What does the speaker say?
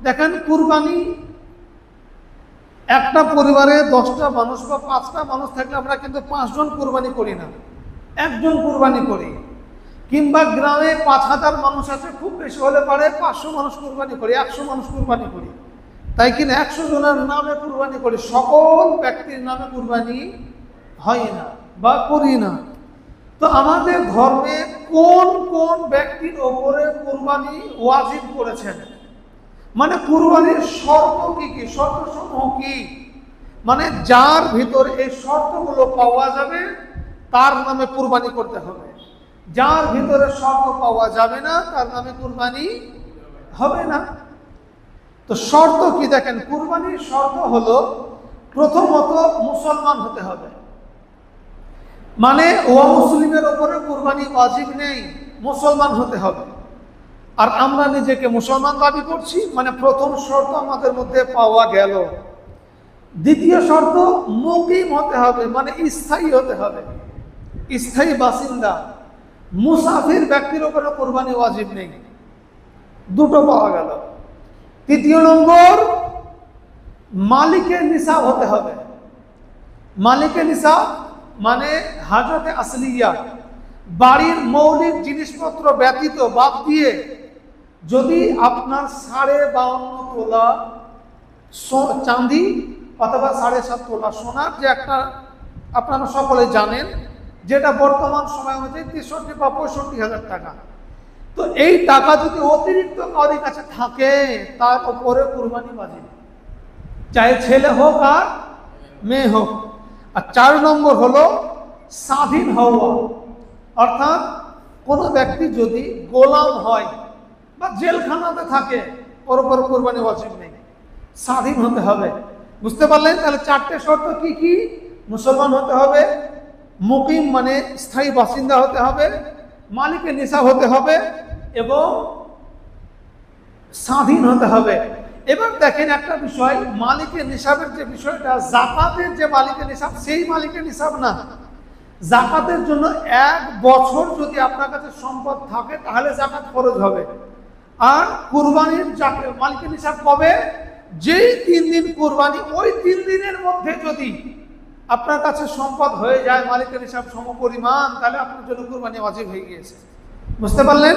দেখেন কুরবানি একটা পরিবারে 10টা মানুষ বা 5টা মানুষ থাকলে আমরা কিন্তু 5 জন কুরবানি করি না, একজন কুরবানি করি। কিংবা গ্রামে 5000 মানুষ আছে, খুব বেশি হলে পারে 500 মানুষ কুরবানি করি, 100 মানুষ কুরবানি করি। তাই কিনা 100 জনের নামে কুরবানি করি, সকল ব্যক্তির নামে কুরবানি হয় না বা করি না। তো আমাদের ধর্মে কোন কোন ব্যক্তির ওপরে কুরবানি ওয়াজিব করেছেন, মানে কুরবানির শর্ত কি কি, শর্ত সমূহ কি, মানে যার ভিতরে এই শর্তগুলো পাওয়া যাবে তার নামে কুরবানি করতে হবে, যার ভিতরে শর্ত পাওয়া যাবে না তার নামে কুরবানি হবে না। তো শর্ত কি দেখেন, কুরবানির শর্ত হলো প্রথমত মুসলমান হতে হবে, মানে অমুসলিমের ওপরে কুরবানি ওয়াজিব নেই, মুসলমান হতে হবে। আর আমরা নিজেকে মুসলমান দাবি করছি, মানে প্রথম শর্ত আমাদের মধ্যে পাওয়া গেল। দ্বিতীয় শর্ত মুকিম হতে হবে, মানে স্থায়ী হতে হবে, স্থায়ী বাসিন্দা। মুসাফির ব্যক্তির উপরে কুরবানি ওয়াজিব নেই, দুটো পাওয়া গেল। তৃতীয় নম্বর মালিকে নিসাব হতে হবে। মালিকে নিসাব মানে হাজতে আসলিয়া, বাড়ির মৌলিক জিনিসপত্র ব্যতীত বাদ দিয়ে যদি আপনার 52.5 তোলা চাঁদি অথবা 7.5 তোলা সোনার, যে একটা আপনারা সকলে জানেন যেটা বর্তমান সময় অনুযায়ী 63 বা 65,000 টাকা, তো এই টাকা যদি অতিরিক্ত কারোর কাছে থাকে তার উপরে কুরবানি ওয়াজিব, চাহে ছেলে হোক আর মেয়ে হোক। আর 4 নম্বর হলো স্বাধীন হওয়া, অর্থাৎ কোনো ব্যক্তি যদি গোলাম হয় বা জেলখানাতে থাকে ওর উপর কুরবানি ওয়াজিব নেই, স্বাধীন হতে হবে। বুঝতে পারলেন? তাহলে 4টে শর্ত কি কি? মুসলমান হতে হবে, মুকিম মানে স্থায়ী বাসিন্দা হতে হবে, মালিকে নিসাব হতে হবে এবং স্বাধীন হতে হবে। এবার দেখেন একটা বিষয়, মালিকের নিসাবের যে বিষয়টা, জাকাতের যে মালিকের নিসাব সেই মালিকের নিসাব না। জাকাতের জন্য 1 বছর যদি আপনার কাছে সম্পদ থাকে তাহলে জাকাত ফরজ হবে। আর কুরবানির মালিকের নিসাব কবে? যেই 3 দিন কুরবানি, ওই 3 দিনের মধ্যে যদি আপনার কাছে সম্পদ হয়ে যায় মালিকের নিসাব সমপরিমাণ, তাহলে আপনার জন্য কুরবানি ওয়াজিব হয়ে গিয়েছে। বুঝতে পারলেন?